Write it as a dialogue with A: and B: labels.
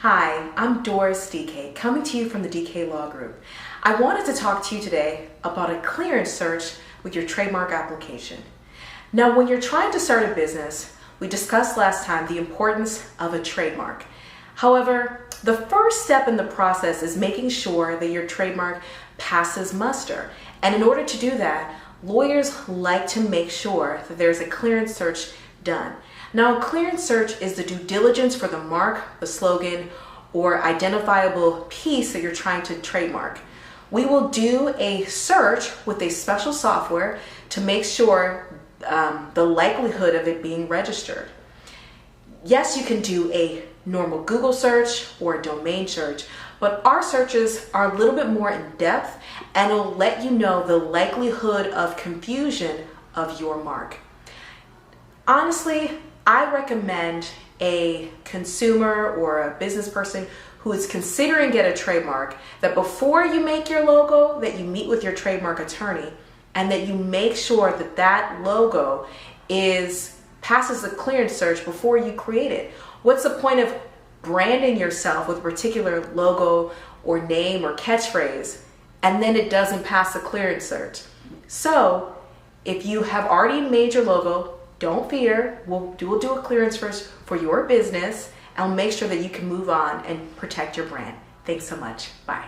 A: Hi, I'm Doris Dike, coming to you from the Dike Law Group. I wanted to talk to you today about a clearance search with your trademark application. Now, when you're trying to start a business, we discussed last time the importance of a trademark. However, the first step in the process is making sure that your trademark passes muster. And in order to do that, lawyers like to make sure that there's a clearance search done. Now, a clearance search is the due diligence for the mark, the slogan, or identifiable piece that you're trying to trademark. We will do a search with a special software to make sure the likelihood of it being registered. Yes, you can do a normal Google search or a domain search, but our searches are a little bit more in depth and it'll let you know the likelihood of confusion of your mark. Honestly, I recommend a consumer or a business person who is considering get a trademark that before you make your logo, that you meet with your trademark attorney and that you make sure that that logo passes the clearance search before you create it. What's the point of branding yourself with a particular logo or name or catchphrase and then it doesn't pass the clearance search? So if you have already made your logo, don't fear, we'll do a clearance first for your business and we'll make sure that you can move on and protect your brand. Thanks so much. Bye.